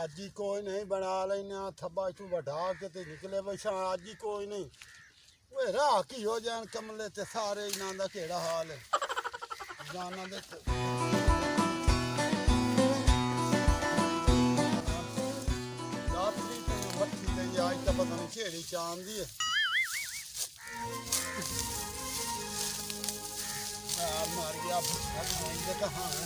ਅੱਜ ਹੀ ਕੋਈ ਨਹੀਂ ਬਣਾ ਲੈਣਾ ਥੱਬਾ ਤੂੰ ਵਢਾ ਕੇ ਤੇ ਨਿਕਲੇ ਬੈਠਾ ਅੱਜ ਹੀ ਕੋਈ ਨਹੀਂ ਓਏ ਰਾਹ ਕੀ ਹੋ ਜਾਣ ਕਮਲੇ ਤੇ ਸਾਰੇ ਇਹਨਾਂ ਦਾ ਕਿਹੜਾ ਹਾਲ ਹੈ ਜਾਨਾਂ ਦੇ ਰਾਤਰੀ ਤੇ ਮੱਠੀ ਤੇ ਅੱਜ ਤਾਂ ਪਤਾ ਨਹੀਂ ਕਿਹੜੀ ਚਾਂਦੀ ਹੈ मार गया कहाँ है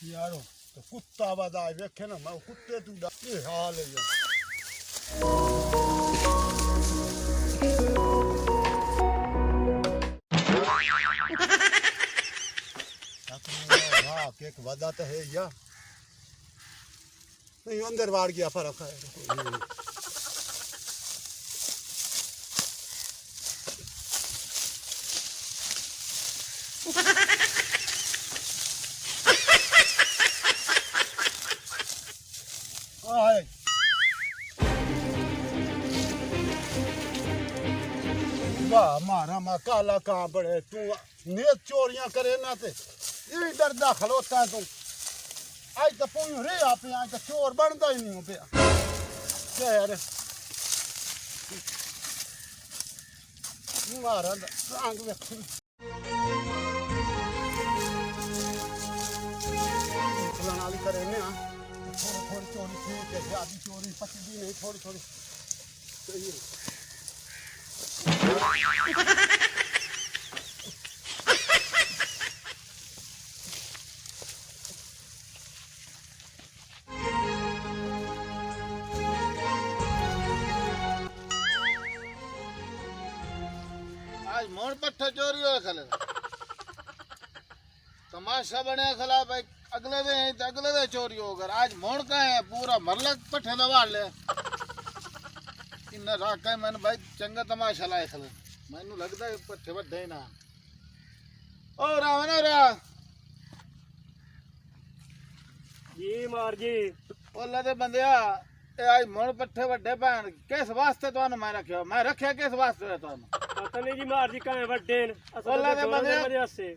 यारो तो कुत्ता बदा वेखे ना मैं कुत्ते तू ये हाल है केक वादा तो है या नहीं अंदर वाड़ गया फर्क है वाह मारा मा काला कहाँ पड़े तू नेत चोरियां करे ना ते ये डरदा खलोता तू आज तो पूरी रे आप आज तो चोर बनता ही नहीं हो पिया क्या यार मारा आंग वेख फलाना वाली करे ने थोड़ी थोड़ी चोरी ठीक है ज्यादा चोरी पची भी नहीं थोड़ी थोड़ी सही है आज मोड़ पट्टा चोरी हो खले तमाशा बने खला भाई अगले दे चोरी हो गया आज मोड़ का है पूरा मरलक पट्टे दबाड़ ले इन्ना राका है मैंने भाई चंगा तमाशा लाए खले मैंने लगता है पट्टे वड्डे ना ओ रावण रा जी मार जी ओला दे बंदिया ए आज मोड़ पट्टे वड्डे भैन किस वास्ते तो मैं रखियो मैं रखिया किस वास्ते तो पता नहीं जी मार जी कहाँ वड्डे ओला दे बंदिया से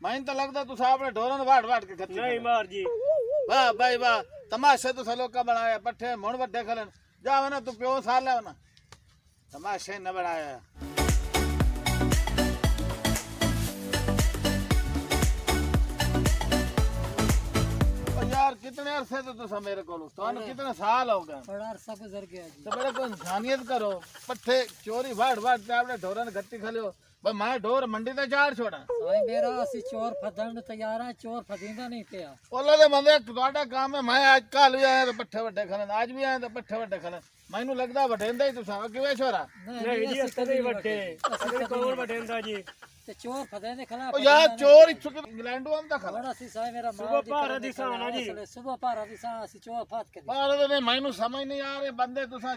मैंने तो लगता तू आपने ढोरन वाट वाट के खत्म नहीं मार जी वाह भाई वाह तमाशे तू लोग का बनाया पट्टे मोड़ वड्डे खलन जा ना तू प्यो सार ले ना तमाशे न बनाया यार कितने अरसे तो तुसा मेरे को कितने साल हो गए बड़ा अरसा गुजर गया जी तो बड़े को इंसानियत करो पट्टे चोरी वाट वाट पे आपने ढोरन घट्टी खलियो भाई मैं ढोर मंडी ते चार छोड़ा भाई मेरा असि चोर फदन तैयार है चोर फदींदा नहीं पिया ओला दे बंदे ਤੁਹਾਡਾ काम है मैं आज कल भी आया तो पट्टे वड्डे खलन आज भी आया तो पट्टे वड्डे खलन मैनू लगदा वडेंदा ही तुसा किवे छोरा नहीं जी अस कदे वड्डे असि कौन वडेंदा जी ते चोर फदे दे खला ओ यार चोर इत्थु इंग्लैंड आंदा खला बड़ा सी साई मेरा सुबह पारा दी साना जी सुबह पारा दी साना असि चोर फात के पारा दे मैनू समझ नहीं आ रहे बंदे तुसा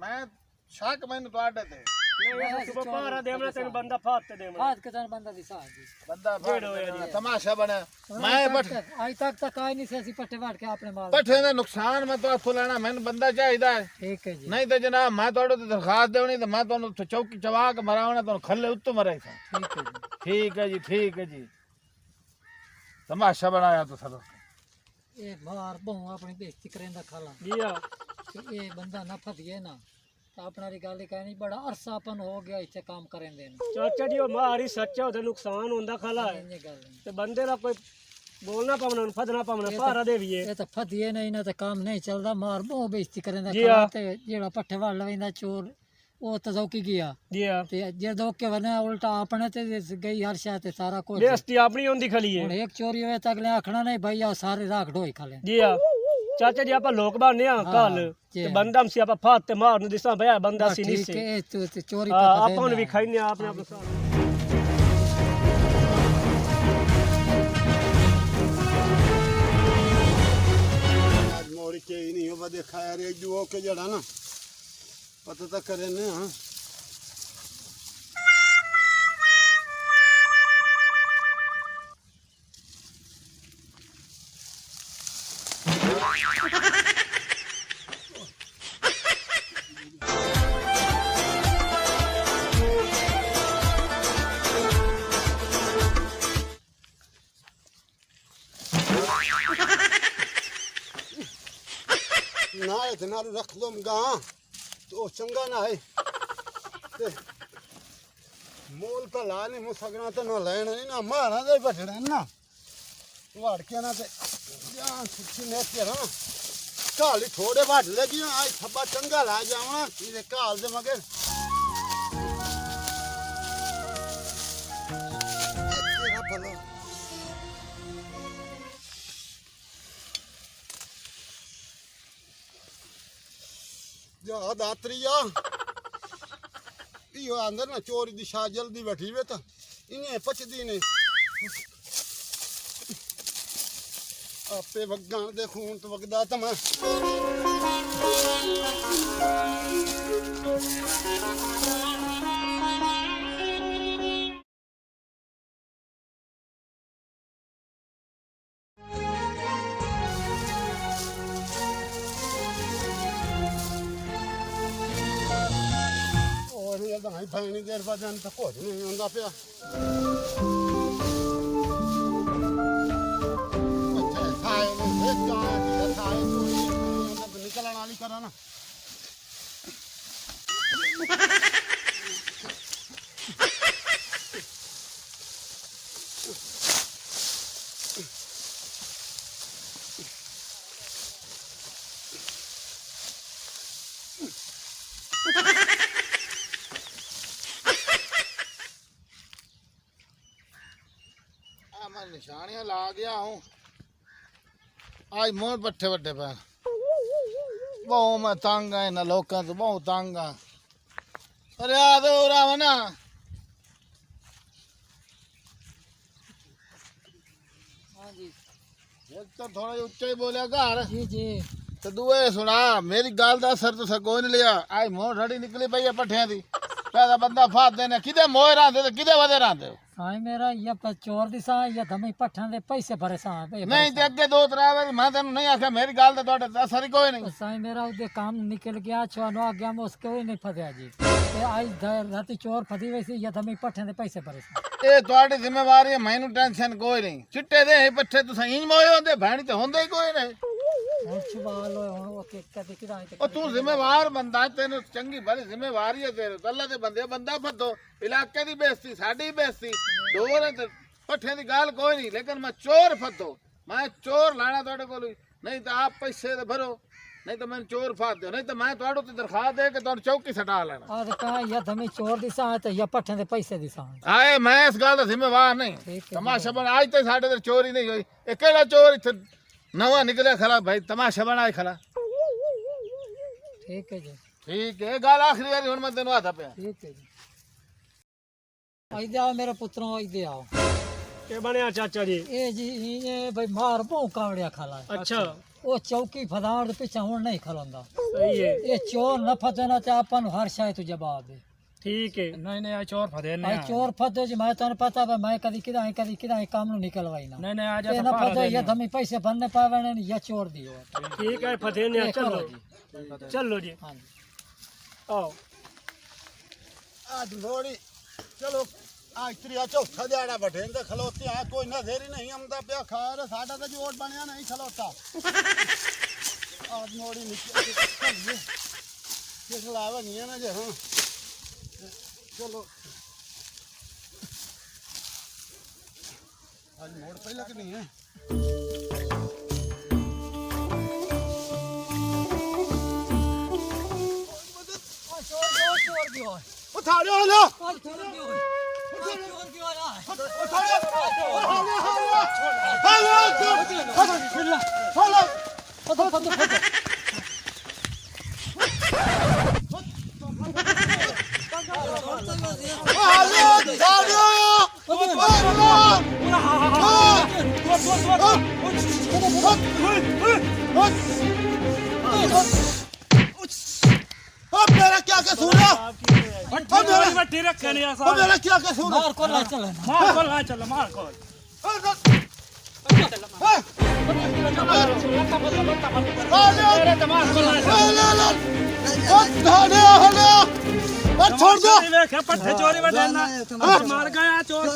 मैं शक मैनू ਤੁਹਾਡੇ ਤੇ नहीं सुबह पारा देवना तेन बंदा फात ते देवना फात के तन बंदा दी सा जी बंदा फात होया तमाशा बना मैं बट आज तक आई नहीं से असि पट्टे वाट के आपने मार पट्टे दा नुकसान मैं तो आपको लेना मैंने बंदा चाहिदा है ठीक है जी नहीं तो जनाब मैं ਤੁਹਾਡੇ ਤੇ ਦਰਖਾਸਤ ਦੇਣੀ ਤੇ ਮੈਂ ਤੁਹਾਨੂੰ ਚੌਕੀ ਚਵਾ ਕੇ ਮਰਾਉਣਾ ਤੁਹਾਨੂੰ ਖੱਲੇ ਉੱਤੇ ਮਰਾਈ ਸਾਂ ठीक है जी ठीक है जी तमाशा बनाया तो सर ये मार बहु अपनी बेइज्जती करेंदा खाला जी हां ये बंदा ना फदिए ना अपना गल कहनी बड़ा अरसापन हो गया इतने काम करेंदे चाचा जी मारी सच्चा ओदे नुकसान होंदा खाला ते बंदे दा कोई बोलना पवना फदना पवना पारा देविए ये तो फदिए नहीं ना तो काम नहीं चलदा मार बहु बेइज्जती करेंदा खाला ते जेड़ा पट्ठे वाल लवेंदा चोर वो तो दौकी गया जी हां ते जे दौक के वने उल्टा अपने ते गई हर शय ते सारा कुछ बेइज्जती अपनी होंदी खली है एक चोरी होए तो अगले आखना नहीं भाई आ सारे राख ढोई खा ले जी हां चाचा जी आप लोग बाने कल ते बंदा हम सी आप फात ते मारन दिसा भया बंदा सी नहीं से ते चोरी पता अपन भी खाइने आपने आप आज मोरी के नहीं हो देखा यार एक जो के जड़ा ना पता तो करे ने हां ना है ते नाल रख दो गां तो चंगा ना है ते मोल तो ला नहीं मुसगना तो ना लेना नहीं ना मारा दे बटड़े ना वाड़ के ना ते जान सुची ने के ना काल ही थोड़े वाट लगी आज थप्पा चंगा ला जावना इने काल दे मगर तेरा भला जा दात्रिया यो अंदर ना चोरी दी शाह जल्दी बैठी वे तो इन्हें पचदी नहीं आपे वगां दे खून तो वगदा तो मैं और ये तो नहीं भाई देर बाद जान तो कुछ नहीं होंदा पिया निकलने वाली करा ना मैं निशानियां ला गया हूँ आज मोर पट्ठे वड्डे पे बहुत मैं तंग है ना लोगों तो बहुत तंग है अरे याद हो रहा है ना हाँ जी एक तो थोड़ा उच्चा ही बोलिया घर जी जी तो दुए सुना मेरी गाल का असर तो सको नहीं लिया आज मोर रड़ी निकली पई है पट्ठियां दी पैदा बंदा फाद देने किदे मोह रांदे तो किदे वदे रांदे साईं मेरा ये चोर दिसा या धमी पट्ठन दे पैसे भरे सा नहीं ते अगे दो त्रै बारी मैं तेन नहीं आख्या मेरी गाल तो तोड़े असर ही कोई नहीं साईं मेरा उदे काम निकल गया छनो आ गया मैं उसके ही नहीं फसया जी ते आज राती चोर फसी वैसे या धमी पट्ठन दे पैसे भरे सा ये तोड़ी जिम्मेवारी है मैनू टेंशन कोई नहीं चिट्टे दे ही पट्ठे तुस इंज मोए होंदे भैणी ते होंदे ही कोई नहीं हुन छुपाल होए हुन ओ के कदे किदा ओ तू जिम्मेवार बंदा है तेन चंगी भली जिम्मेवारी है तेरे तो अल्लाह दे बंदे बंदा फदो इलाके दी बेइज्जती साडी बेइज्जती डोर है ते पट्ठे दी गाल कोई नहीं लेकिन मैं चोर फदो मैं चोर लाना तोड़े कोल नहीं तो आप पैसे दे भरो नहीं तो मैं चोर फाद दो नहीं तो मैं तोड़ो ते दरखास्त दे के तोड़ चौकी सटा लेना और कहा या धमी चोर दिसा ते या पट्ठन दे पैसे दिसा आए मैं इस गाल दा जिम्मेवार नहीं ठीक है तमाशा बन आज तक साडे ते चोरी नहीं हुई अकेला चोर इत्थे नवा निकले खला भाई तमाशा बनाए खला ठीक है जी ठीक है गाल आखिरी बारी हुन मैं तेन आता पे ठीक है जी इधर आओ मेरे पुत्रों इधर आओ के बनया चाचा जी ए जी ये भाई मार बहु कावड़िया खाला अच्छा वो चौकी फदाण पीछे हुन नहीं खलोंदा सही है ये चोर न फजना चा अपन हर शाय तू जवाब दे ठीक है नहीं नहीं आज चोर फदे भाई चोर फदे जी मैं तने पता है मैं कदी किदा काम नु निकलवाई ना नहीं नहीं आज ये न फदे ये धमी पैसे भरने पावे ने या चोर दियो ठीक है फदे ने चलो जी चलो जी हां जी आओ आज लोड़ी चलो आज त्रिया चौथा दिहाड़ा बैठे तो खलोते आ कोई नजर ही नहीं आमदा पिया खार साडा तो जोड़ बनया नहीं खलोता आज मोड़ी निकल ये खिलावा नहीं है ना जे हाँ चलो आज मोड़ पहले कि नहीं है चोर दियो उठा लो लो चोर दियो चोर दियो यार उठा लो हेलो फदो फदो फदो मेरा क्या कसूर है बट्टी रखे नहीं मेरा क्या कसूर है मार को ला चल मार को ला चलो मार को छोड़ दो पट्टे चोरी बटना मार गया चोर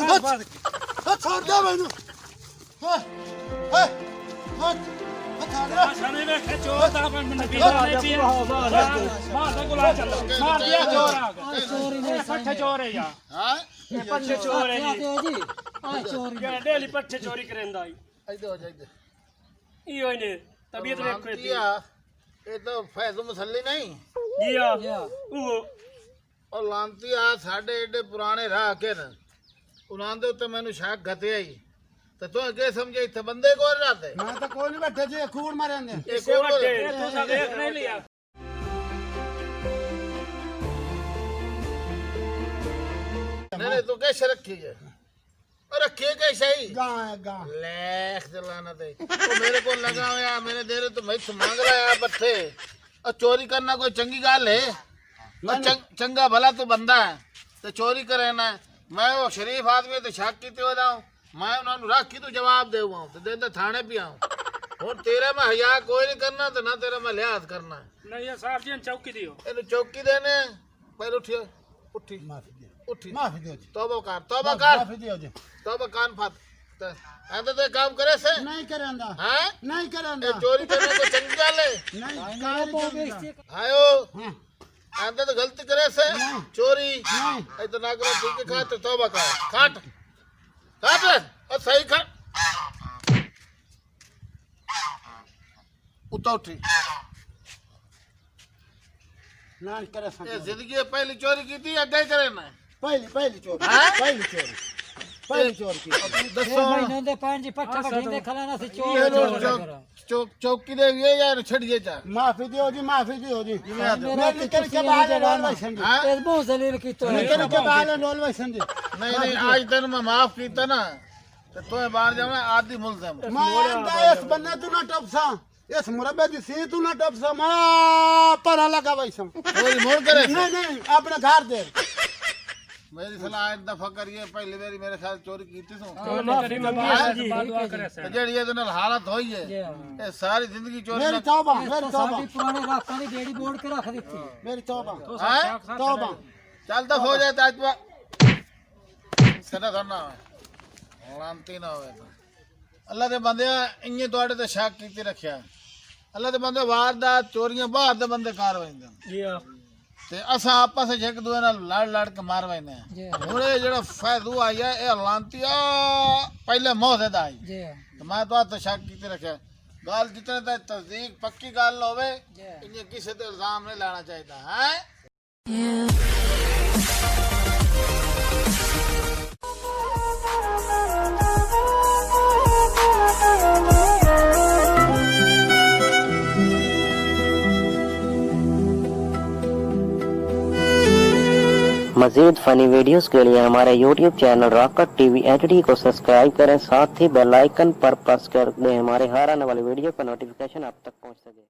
छोड़ दो मैनू ਸ਼ਾਨੇ ਵੇਖੇ ਚੋਰ ਦਾ ਮੈਨੂੰ ਵੀ ਨਹੀਂ ਪਿਆ ਮਾਰ ਦਾ ਗੁਲਾ ਚੱਲ ਮਾਰ ਦਿਆ ਚੋਰ ਆ ਗਿਆ ਚੋਰੀ ਨੇ ਪੱਠੇ ਚੋਰ ਹੈ ਯਾਰ ਹਾਂ ਇਹ ਪੱਠੇ ਚੋਰ ਹੈ ਜੀ ਜੀ ਆ ਚੋਰੀ ਜਿਹੜਾ ਡੇਲੀ ਪੱਠੇ ਚੋਰੀ ਕਰਦਾ ਹੀ ਇੱਧਰ ਹੋ ਜਾ ਇੱਧਰ ਇਹੋ ਨੇ ਤਬੀਅਤ ਵੇਖੋ ਇਹਦੀ ਇਹ ਤਾਂ ਫੈਜ਼ੂ ਮਸੱਲੀ ਨਹੀਂ ਜੀ ਆ ਯਾ ਉਹ ਲਾਂਤੀ ਆ ਸਾਡੇ ਏਡੇ ਪੁਰਾਣੇ ਰਾਹ ਕੇ ਨਾ ਉਹਨਾਂ ਦੇ ਉੱਤੇ ਮੈਨੂੰ ਸ਼ੱਕ ਘਤਿਆ ਹੀ ਤੇ ਤੂੰ ਅੱਗੇ ਸਮਝੇ ਇੱਥੇ ਬੰਦੇ ਕੋਲ ਰਹਤੇ ਮੈਂ ਤਾਂ ਕੋਈ ਨਹੀਂ ਬੈਠੇ ਜੀ ਖੂਨ ਮਾਰਿਆਂਦੇ ਇਹ ਸੇ ਕੋਲ ਵੱਡੇ ਤੂੰ ਤਾਂ ਵੇਖ ਨਹੀਂ ਲਿਆ नहीं तू कैसे रखी है और रखी है कैसे ही ਗਾਂ ਹੈ ਗਾਂ लेख जलाना दे तो मेरे को लगा हुआ मैंने दे रहे तो मैं मांग रहा है पट्टे और चोरी करना कोई चंगी गाल है और चंगा भला तो बंदा है तो चोरी करे ना मैं वो शरीफ आदमी तो शक की हो जाऊं मैं उन्होंने रख की तो जवाब दे हुआ तो दे थाने पे आऊं और तेरे में हया कोई नहीं करना तो ना तेरा में लिहाज करना है नहीं ये साहब जी चौकी दियो इन चौकी देने पहले उठियो उठी ਮਾਫੀ ਦਿਓ उठी ਮਾਫੀ ਦਿਓ ਜੀ तौबा कर ਮਾਫੀ ਦਿਓ ਜੀ तौबा कान फात ऐसे तो काम करे से ਨਹੀਂ ਕਰਾਂਦਾ हैं ਨਹੀਂ ਕਰਾਂਦਾ चोरी करने को चंगी गाल है ਨਹੀਂ आयो ਹਾਂ आंदा तो गलती करे से चोरी नहीं। ऐ तो ना करो ठीक है खाते तौबा कर खाट खाट और सही खाट उठा उठी ਨਾ ਕਰੇ ये ਸੰਗ जिंदगी में पहली चोरी की थी अगे करे ना ਪਹਿਲੀ ਚੋਰੀ ਹੈਂ? ਪਹਿਲੀ ਚੋਰੀ ਪਹਿਲੀ ਚੋਰੀ ਕੀ दसो ਮਹੀਨੇ ਦੇ ਪੈਣ ਜੀ ਪੱਠਾ ਕੱਢੀਂਦੇ ਖਲਾਣਾ ਸੀ ਚੋਰ ये ਚੋਰ लोग ਕਰੋ। चौकी दे ये यार छड़िए चा ਮਾਫੀ ਦਿਓ ਜੀ ਮਾਫੀ ਦਿਓ ਜੀ ਮੇਰਾ ਮੈਂ ਨਿਕਲ ਕੇ ਬਾਹਰ ਰੋਲ ਵੈਸਨ ਜੀ हाँ? ਇਸ ਬਹੁਤ ਜ਼ਲੀਲ ਕੀਤਾ ਹੋਇਆ। ਨਿਕਲ ਕੇ ਬਾਹਰ ਰੋਲ ਵੈਸਨ ਜੀ नहीं नहीं आज तेन मैं माफ कीता ना तो तू बाहर जाना आदि मुल्क ਮੈਂ ਆਂਦਾ ਇਸ ਬੰਦੇ ਤੂੰ ਨਾ ਟਪਸਾਂ ਇਸ ਮੁਰੱਬੇ ਦੀ ਸੀ ਤੂੰ ਨਾ ਟਪਸਾਂ ਮੈਂ ਪਰਾ ਲਗਾ ਵੈਸਨ चोरी मोड़ करे से। ਨਹੀਂ ਨਹੀਂ ਆਪਣੇ ਘਰ ਦੇ मेरी सलाह एक दफा करिए पहली बारी मेरे ख्याल चोरी की थी तू चोर नहीं करी मैं दुआ करे से ਜਿਹੜੀ ਇਹਦੇ ਨਾਲ ਹਾਲਤ ਹੋਈ ਹੈ ਜੀ। ਇਹ ਸਾਰੀ ਜ਼ਿੰਦਗੀ ਚੋਰੀ ਮੇਰੀ ਨਾਲ ਤੌਬਾ ਇਸ ਮੇਰੀ ਤੋਂ ਤੌਬਾ ਸਾਡੀ ਪੁਰਾਣੇ ਰਾਖਾਂ ਦੀ ਬੇੜੀ ਬੋੜ ਕੇ ਰੱਖ ਦਿੱਤੀ ਮੇਰੀ ਤੌਬਾ ਹੈ ਤੌਬਾ ਚੱਲ ਤਾਂ ਹੋ ਜਾਏ ਤਾਂ ਅੱਜ ਤੂੰ ਸਦਾ ਕਰਨਾ ਲਾਂਤੀ ਨਾ ਹੋਵੇ ਤਾਂ ਅੱਲਾ ਦੇ ਬੰਦੇ ਇੰਨੇ ਤੁਹਾਡੇ ਤੇ ਸ਼ੱਕ ਕੀਤੀ ਰੱਖਿਆ ਅੱਲਾ ਦੇ ਬੰਦੇ ਵਾਰਦਾਤ ਚੋਰੀਆਂ ਬਾਹਰ ਦੇ ਬੰਦੇ ਕਰ ਵੈਂਦੇ जी आ ਤੇ ਅਸਾਂ ਆਪਸ ਵਿੱਚ ਇੱਕ ਦੂਏ ਨਾਲ ਲੜ ਕੇ ਮਾਰ ਵੈਂਦੇ ਜੀ ਹੁਣ ਇਹ ਜਿਹੜਾ ਫੈਜ਼ੂ ਆਇਆ ਇਹ ਲਾਂਤੀਆ ਪਹਿਲੇ ਮੌਤ ਦਾ ਆਈ ਜੀ ਤੇ ਮੈਂ ਤਾਂ ਤੇ ਸ਼ੱਕ ਕੀਤੀ ਰੱਖਿਆ ਗੱਲ ਜਿਤਨੇ ਤੱਕ ਤਸਦੀਕ ਪੱਕੀ ਗੱਲ ਨਾ ਹੋਵੇ ਜੀ ਇੰਨੇ ਕਿਸੇ ਤੇ ਇਲਜ਼ਾਮ ਨਹੀਂ ਲਾਣਾ ਚਾਹੀਦਾ ਹੈ मज़ीद फ़नी वीडियोस के लिए हमारे YouTube channel rocket TV HD को सब्सक्राइब करें, साथ ही बेल आइकन पर प्रेस कर दें हमारे हर आने वाली वीडियो का नोटिफिकेशन आप तक पहुंच सके।